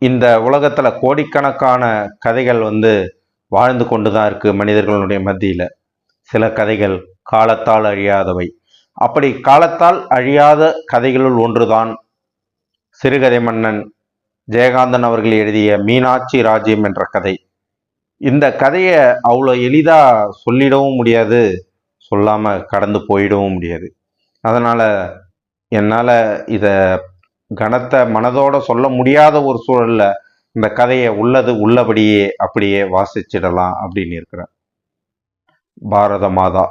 இந்த உலகத்துல கோடிக்கணக்கான கதைகள் வாழ்ந்து கொண்டுதான் இருக்கு மனிதர்களுடைய மத்தியில. சில கதைகள் காலத்தால் அழியாதவை. அப்படி காலத்தால் அழியாத கதைகளுள் ஒன்றுதான் சிறுகதை மன்னன் ஜெயகாந்தன் அவர்கள் எழுதிய மீனாட்சி ராஜ்யம் என்ற கதை. இந்த கதையை அவ்வளோ எளிதா சொல்லிடவும் முடியாது, சொல்லாம கடந்து போயிடவும் முடியாது. அதனால என்னால இத கனத்த மனதோட சொல்ல முடியாத ஒரு சூழல்ல இந்த கதையை உள்ளது உள்ளபடியே அப்படியே வாசிச்சிடலாம் அப்படின்னு இருக்கிறேன். பாரத மாதா,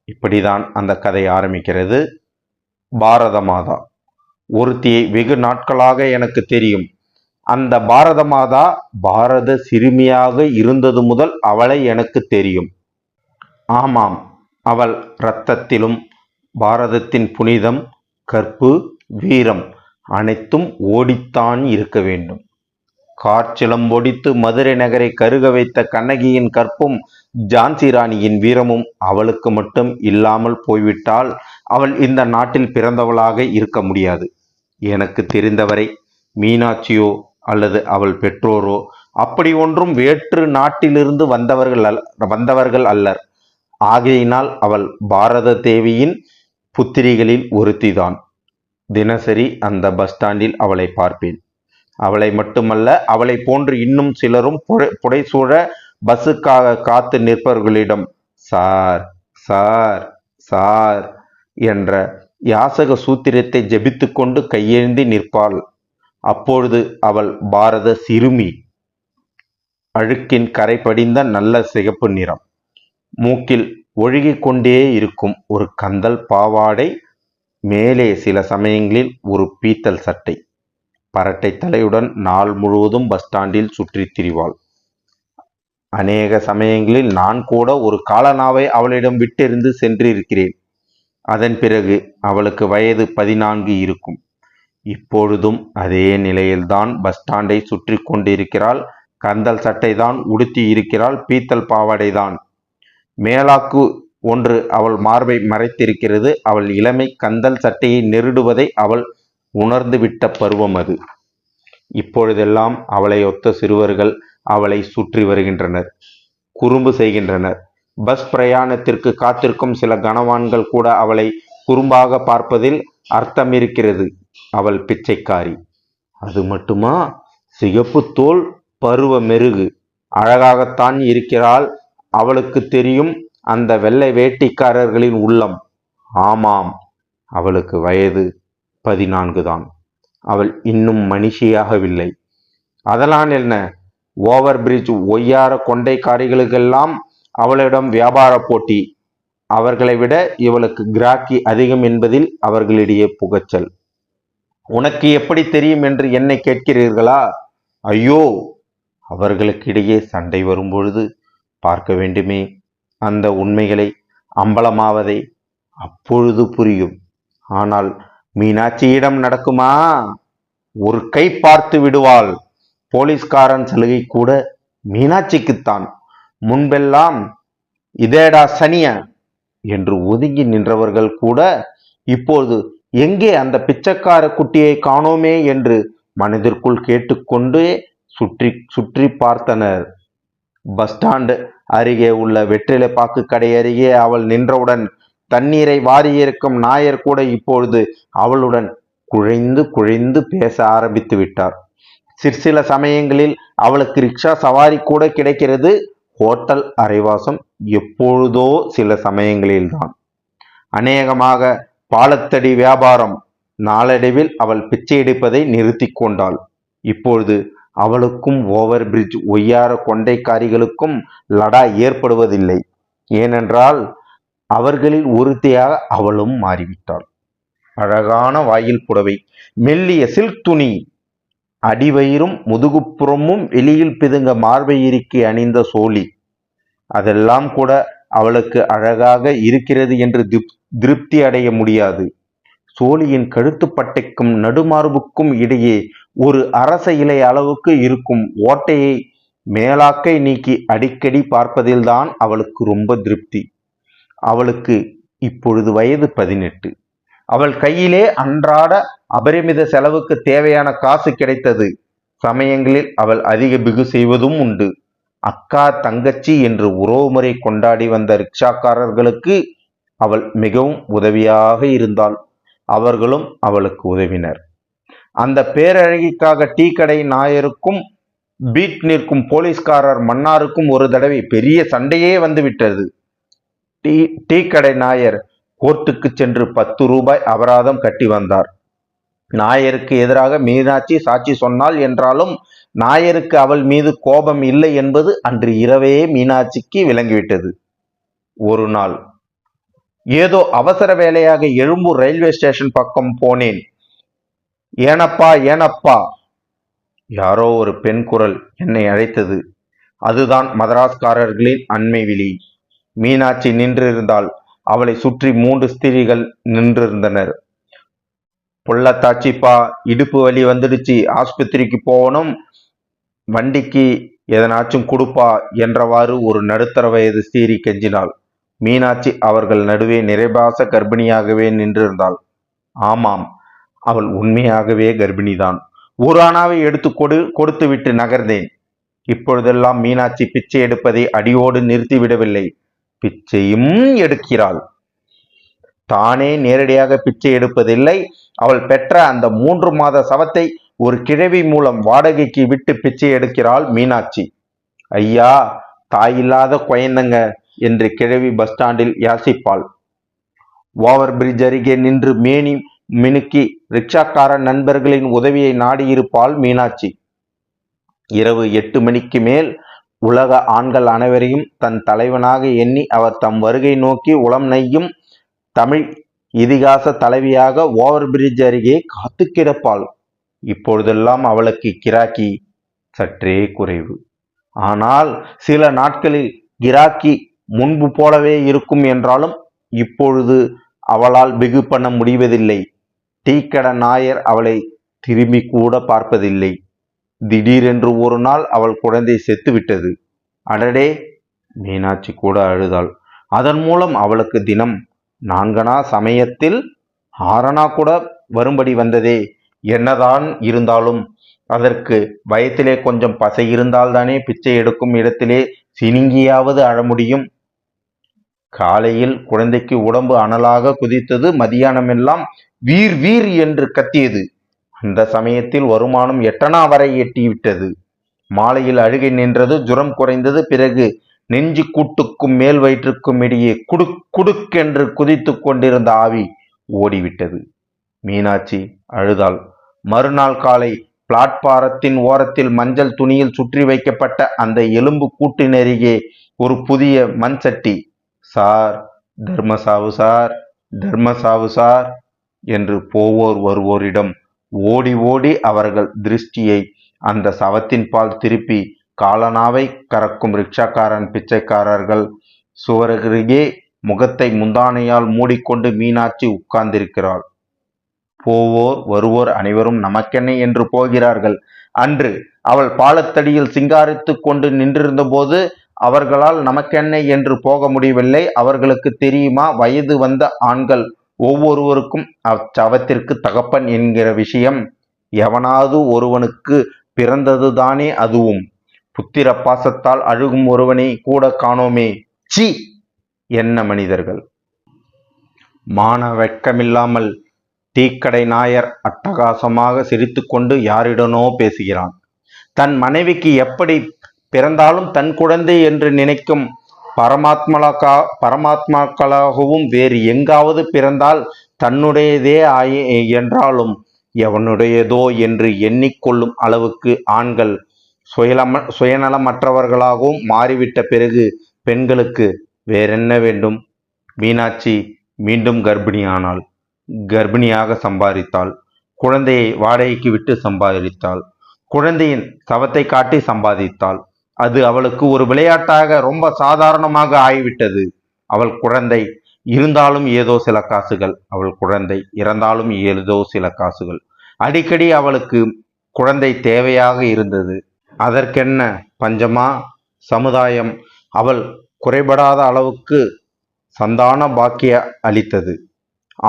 இப்படிதான் அந்த கதை ஆரம்பிக்கிறது. பாரத மாதா ஒருத்தியை வெகு நாட்களாக எனக்கு தெரியும். அந்த பாரத மாதா பாரத சிறுமியாக இருந்தது முதல் அவளை எனக்கு தெரியும். ஆமாம், அவள் இரத்தத்திலும் பாரதத்தின் புனிதம், கற்பு, வீரம் அனைத்தும் ஓடித்தான் இருக்க வேண்டும். காற்சிலம்பொடித்து மதுரை நகரை கருக வைத்த கண்ணகியின் கற்பும் ஜான்சி ராணியின் வீரமும் அவளுக்கு மட்டும் இல்லாமல் போய்விட்டால் அவள் இந்த நாட்டில் பிறந்தவளாக இருக்க முடியாது. எனக்கு தெரிந்தவரை மீனாட்சியோ அல்லது அவள் பெற்றோரோ அப்படி ஒன்றும் வேற்று நாட்டிலிருந்து வந்தவர்கள் அல்லர். ஆகையினால் அவள் பாரத தேவியின் புத்திரிகளில் ஒருத்திதான். தினசரி அந்த பஸ் ஸ்டாண்டில் அவளை பார்ப்பேன். அவளை மட்டுமல்ல, அவளை போன்று இன்னும் சிலரும் புடைசூழ பஸ்ஸுக்காக காத்து நிற்பவர்களிடம் சார் சார் சார் என்ற யாசக சூத்திரத்தை ஜபித்து கொண்டு கையேந்தி நிற்பாள். அப்பொழுது அவள் பாரத சிறுமி. அழுக்கின் கரை படிந்த நல்ல சிகப்பு நிறம், மூக்கில் ஒழுகிக் கொண்டே இருக்கும் ஒரு கந்தல் பாவாடை, மேலே சில சமயங்களில் ஒரு பீத்தல் சட்டை. பரட்டை தலையுடன் நாள் முழுவதும் பஸ் ஸ்டாண்டில் சுற்றி திரிவாள். அநேக சமயங்களில் நான் கூட ஒரு காலனாவை அவளிடம் விட்டெறிந்து சென்றிருக்கிறேன். அதன் பிறகு அவளுக்கு வயது 14 இருக்கும். இப்பொழுதும் அதே நிலையில்தான் பஸ் ஸ்டாண்டை சுற்றி கொண்டிருக்கிறாள். கந்தல் சட்டை தான் உடுத்தி இருக்கிறாள், பீத்தல் பாவாடை தான். மேலாக்கு ஒன்று அவள் மார்பை மறைத்திருக்கிறது. அவள் இளமை கந்தல் சட்டையை நெருடுவதை அவள் உணர்ந்துவிட்ட பருவம் அது. இப்பொழுதெல்லாம் அவளை ஒத்த சிறுவர்கள் அவளை சுற்றி வருகின்றனர், குறும்பு செய்கின்றனர். பஸ் பிரயாணத்திற்கு காத்திருக்கும் சில கனவான்கள் கூட அவளை குறும்பாக பார்ப்பதில் அர்த்தம் இருக்கிறது. அவள் பிச்சைக்காரி. அது மட்டுமா, சிகப்பு தோல், பருவ மெருகு, அழகாகத்தான் இருக்கிறாள். அவளுக்கு தெரியும் அந்த வெள்ளை வேட்டிக்காரர்களின் உள்ளம். ஆமாம், அவளுக்கு வயது 14 தான். அவள் இன்னும் மனுஷியாகவில்லை. அதெல்லாம் என்ன, ஓவர் பிரிட்ஜ் ஒய்யார கொண்டைக்காரிகளுக்கெல்லாம் அவளிடம் வியாபார போட்டி. அவர்களை விட இவளுக்கு கிராக்கி அதிகம் என்பதில் அவர்களிடையே புகச்சல். உனக்கு எப்படி தெரியும் என்று என்னை கேட்கிறீர்களா? ஐயோ, அவர்களுக்கிடையே சண்டை வரும்பொழுது பார்க்க வேண்டுமே, அந்த உண்மைகளை அம்பலமாவதை அப்பொழுது புரியும். ஆனால் மீனாட்சியிடம் நடக்குமா? ஒரு கை பார்த்து விடுவாள். போலீஸ்காரன் சலுகை கூட மீனாட்சிக்குத்தான். முன்பெல்லாம் இதேடா சனிய என்று ஒதுங்கி நின்றவர்கள் கூட இப்போது எங்கே அந்த பிச்சைக்கார குட்டியை காணோமே என்று மனதிற்குள் கேட்டுக்கொண்டே சுற்றி சுற்றி பார்த்தனர். பஸ் ஸ்டாண்டு அருகே உள்ள வெற்றிலை பாக்கு கடை அருகே அவள் நின்றவுடன் தண்ணீரை வாரியிருக்கும் நாயர் கூட இப்பொழுது அவளுடன் குழைந்து குழைந்து பேச ஆரம்பித்து விட்டார். சிற்சில சமயங்களில் அவளுக்கு ரிக்ஷா சவாரி கூட கிடைக்கிறது. ஹோட்டல் அரைவாசம் எப்பொழுதோ சில சமயங்களில்தான். அநேகமாக பாலத்தடி வியாபாரம். நாளடைவில் அவள் பிச்சை எடுப்பதை நிறுத்தி கொண்டாள். இப்பொழுது அவளுக்கும் ஓவர் பிரிட்ஜ் ஒய்யார கொண்டைக்காரிகளுக்கும் லடா ஏற்படுவதில்லை. ஏனென்றால் அவர்களில் ஒருத்தியாக அவளும் மாறிவிட்டாள். அழகான வாயில் புடவை, மெல்லிய சில்க் துணி, அடிவயிறும் முதுகுப்புறமும் வெளியில் பிதுங்க மார்பை இறுக்கி அணிந்த சோழி, அதெல்லாம் கூட அவளுக்கு அழகாக இருக்கிறது என்று திருப்தி அடைய முடியாது. சோழியின் கழுத்துப்பட்டைக்கும் நடுமார்புக்கும் இடையே ஒரு அரச இலை அளவுக்கு இருக்கும் ஓட்டையை மேலாக்கை நீக்கி அடிக்கடி பார்ப்பதில்தான் அவளுக்கு ரொம்ப திருப்தி. அவளுக்கு இப்பொழுது வயது 18. அவள் கையிலே அன்றாட அபரிமித செலவுக்கு தேவையான காசு கிடைத்தது. சமயங்களில் அவள் அதிக பிகு செய்வதும் உண்டு. அக்கா தங்கச்சி என்று உறவுமுறை கொண்டாடி வந்த ரிக்ஷாக்காரர்களுக்கு அவள் மிகவும் உதவியாக இருந்தாள். அவர்களும் அவளுக்கு உதவினர். அந்த பேரழகிக்காக டீ கடை நாயருக்கும் பீட் நிற்கும் போலீஸ்காரர் மன்னாருக்கும் ஒரு தடவை பெரிய சண்டையே வந்துவிட்டது. டீ கடை நாயர் கோர்ட்டுக்கு சென்று 10 ரூபாய் அபராதம் கட்டி வந்தார். நாயருக்கு எதிராக மீனாட்சி சாட்சி சொன்னாள் என்றாலும் நாயருக்கு அவள் மீது கோபம் இல்லை என்பது அன்று இரவே மீனாட்சிக்கு விளங்கிவிட்டது. ஒரு நாள் ஏதோ அவசர வேலையாக எழும்பூர் ரயில்வே ஸ்டேஷன் பக்கம் போனேன். ஏனப்பா ஏனப்பா, யாரோ ஒரு பெண் குரல் என்னை அழைத்தது. அதுதான் மதராஸ்காரர்களின் அண்மை விழி. மீனாட்சி நின்றிருந்தாள். அவளை சுற்றி 3 ஸ்திரீகள் நின்றிருந்தனர். பொள்ளத்தாச்சிப்பா, இடுப்பு வலி வந்துடுச்சு, ஆஸ்பத்திரிக்கு போகணும், வண்டிக்கு எதனாச்சும் கொடுப்பா என்றவாறு ஒரு நடுத்தர வயது ஸ்திரீ கெஞ்சினாள். மீனாட்சி அவர்கள் நடுவே நிறைபாச கர்ப்பிணியாகவே நின்றிருந்தாள். ஆமாம், அவள் உண்மையாகவே கர்ப்பிணிதான். ஒரு அணாவை எடுத்து கொடுத்துவிட்டு நகர்ந்தேன். இப்பொழுதெல்லாம் மீனாட்சி பிச்சை எடுப்பதை அடியோடு நிறுத்திவிடவில்லை, பிச்சையும் எடுக்கிறாள். தானே நேரடியாக பிச்சை எடுப்பதில்லை. அவள் பெற்ற அந்த 3 மாத சவத்தை ஒரு கிழவி மூலம் வாடகைக்கு விட்டு பிச்சை எடுக்கிறாள் மீனாட்சி. ஐயா, தாயில்லாத குழந்தைங்க என்று கிழவி பஸ் ஸ்டாண்டில் யாசிப்பாள். ஓவர் பிரிட்ஜ் அருகே நின்று மேனி மினுக்கி ரிக்ஷாக்கார நண்பர்களின் உதவியை நாடியிருப்பாள் மீனாட்சி. இரவு 8 மணிக்கு மேல் உலக ஆண்கள் அனைவரையும் தன் தலைவனாக எண்ணி அவர் தம் வருகை நோக்கி உளம் நெய்யும் தமிழ் இதிகாச தலைவியாக ஓவர் பிரிட்ஜ் அருகே காத்து கிடப்பாள். இப்பொழுதெல்லாம் அவளுக்கு கிராக்கி சற்றே குறைவு. ஆனால் சில நாட்களில் கிராக்கி முன்பு போலவே இருக்கும் என்றாலும் இப்பொழுது அவளால் பிகு பண்ண முடிவதில்லை. டீக்கடை நாயர் அவளை திரும்பி கூட பார்ப்பதில்லை. திடீரென்று ஒரு நாள் அவள் குழந்தை செத்துவிட்டது. அடடே, மீனாட்சி கூட அழுதாள். அதன் மூலம் அவளுக்கு தினம் 4 சமயத்தில் 6 கூட வரும்படி வந்ததே. என்னதான் இருந்தாலும் அதற்கு வயத்திலே கொஞ்சம் பசை இருந்தால்தானே பிச்சை எடுக்கும் இடத்திலே சினிங்கியாவது அழ முடியும். காலையில் குழந்தைக்கு உடம்பு அனலாக குதித்தது. மதியானமெல்லாம் வீர் வீர் என்று கத்தியது. அந்த சமயத்தில் வருமானம் 8 வரை எட்டிவிட்டது. மாலையில் அழுகை நின்றது, ஜுரம் குறைந்தது. பிறகு நெஞ்சு கூட்டுக்கும் மேல் வயிற்றுக்கும் இடையே குடுக் குடுக்கென்று குதித்து கொண்டிருந்த ஆவி ஓடிவிட்டது. மீனாட்சி அழுதாள். மறுநாள் காலை பிளாட்பாரத்தின் ஓரத்தில் மஞ்சள் துணியில் சுற்றி வைக்கப்பட்ட அந்த எலும்பு கூட்டினருகே ஒரு புதிய மண் சட்டி. சார், தர்மசாவு சார், தர்மசாவு சார் என்று போவோர் வருவோரிடம் ஓடி ஓடி அவர்கள் திருஷ்டியை அந்த சவத்தின் பால் திருப்பி காலனாவை கறக்கும் ரிக்ஷாக்காரன் பிச்சைக்காரர்கள் சுவரருகே முகத்தை முந்தானையால் மூடிக்கொண்டு மீனாட்சி உட்கார்ந்திருக்கிறாள். போவோர் வருவோர் அனைவரும் நமக்கென்ன என்று போகிறார்கள். அன்று அவள் பாலத்தடியில் சிங்காரித்து கொண்டு நின்றிருந்த போது அவர்களால் நமக்கென்ன என்று போக முடியவில்லை. அவர்களுக்கு தெரியுமா, வயது வந்த ஆண்கள் ஒவ்வொருவருக்கும் அச்சவத்திற்கு தகப்பன் என்கிற விஷயம். எவனாவது ஒருவனுக்கு பிறந்ததுதானே அதுவும். புத்திர பாசத்தால் அழுகும் ஒருவனை கூட காணோமே. சி, என்ன மனிதர்கள்! மான வெட்கமில்லாமல் டீக்கடை நாயர் அட்டகாசமாக சிரித்துக்கொண்டு யாரிடனோ பேசுகிறான். தன் மனைவிக்கு எப்படி பிறந்தாலும் தன் குழந்தை என்று நினைக்கும் பரமாத்மாக்களாகவும் வேறு எங்காவது பிறந்தால் தன்னுடையதே என்றாலும் எவனுடையதோ என்று எண்ணிக்கொள்ளும் அளவுக்கு ஆண்கள் சுயநலமற்றவர்களாகவும் மாறிவிட்ட பிறகு பெண்களுக்கு வேறென்ன வேண்டும்? மீனாட்சி மீண்டும் கர்ப்பிணியானாள். கர்ப்பிணியாக சம்பாதித்தாள். குழந்தையை வாடகைக்கு விட்டு சம்பாதித்தாள். குழந்தையின் சவத்தை காட்டி சம்பாதித்தாள். அது அவளுக்கு ஒரு விளையாட்டாக ரொம்ப சாதாரணமாக ஆகிவிட்டது. அவள் குழந்தை இருந்தாலும் ஏதோ சில காசுகள், அவள் குழந்தை இறந்தாலும் ஏதோ சில காசுகள். அடிக்கடி அவளுக்கு குழந்தை தேவையாக இருந்தது. அதற்கென்ன பஞ்சமா? சமுதாயம் அவள் குறைபடாத அளவுக்கு சந்தான பாக்கிய அளித்தது.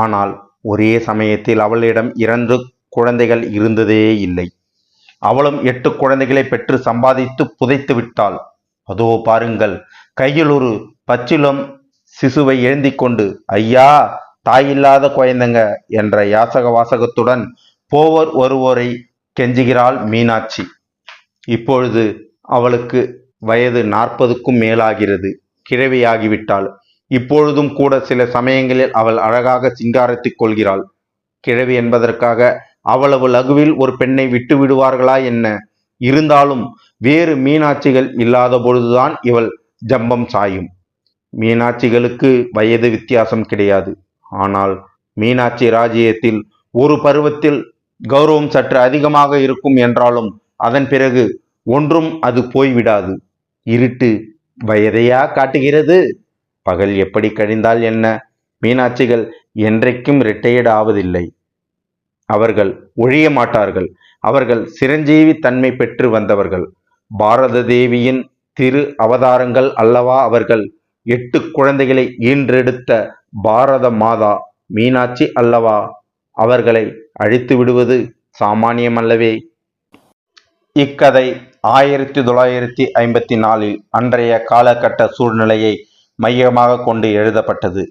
ஆனால் ஒரே சமயத்தில் அவளிடம் 2 குழந்தைகள் இருந்ததே இல்லை. அவளும் 8 குழந்தைகளை பெற்று சம்பாதித்து புதைத்து விட்டாள். அதோ பாருங்கள், கையில் ஒரு பச்சிளம் சிசுவை ஏந்தி கொண்டு, ஐயா, தாயில்லாத குழந்தைங்க என்ற யாசக வாசகத்துடன் போவர் வருவோரை கெஞ்சுகிறாள் மீனாட்சி. இப்பொழுது அவளுக்கு வயது 40க்கும் மேலாகிறது. கிழவியாகிவிட்டாள். இப்பொழுதும் கூட சில சமயங்களில் அவள் அழகாக சிங்காரித்துக் கொள்கிறாள். கிழவி என்பதற்காக அவ்வளவு லகுவில் ஒரு பெண்ணை விட்டு விடுவார்களா என்ன? இருந்தாலும் வேறு மீனாட்சிகள் இல்லாத பொழுதுதான் இவள் ஜம்பம் சாயும். மீனாட்சிகளுக்கு வயது வித்தியாசம் கிடையாது. ஆனால் மீனாட்சி ராஜ்யத்தில் ஒரு பருவத்தில் கௌரவம் சற்று அதிகமாக இருக்கும் என்றாலும் அதன் பிறகு ஒன்றும் அது போய்விடாது. இருட்டு வயதையா காட்டுகிறது? பகல் எப்படி கழிந்தால் என்ன? மீனாட்சிகள் என்றைக்கும் ரிட்டையர்ட் ஆவதில்லை. அவர்கள் ஒழிய மாட்டார்கள். அவர்கள் சிரஞ்சீவி தன்மை பெற்று வந்தவர்கள். பாரத தேவியின் திரு அவதாரங்கள் அல்லவா அவர்கள். 8 குழந்தைகளை ஈன்றெடுத்த பாரத மாதா மீனாட்சி அல்லவா. அவர்களை அழித்து விடுவது சாமானியமல்லவே. இக்கதை 1954 அன்றைய காலகட்ட சூழ்நிலையை மையமாக கொண்டு எழுதப்பட்டது.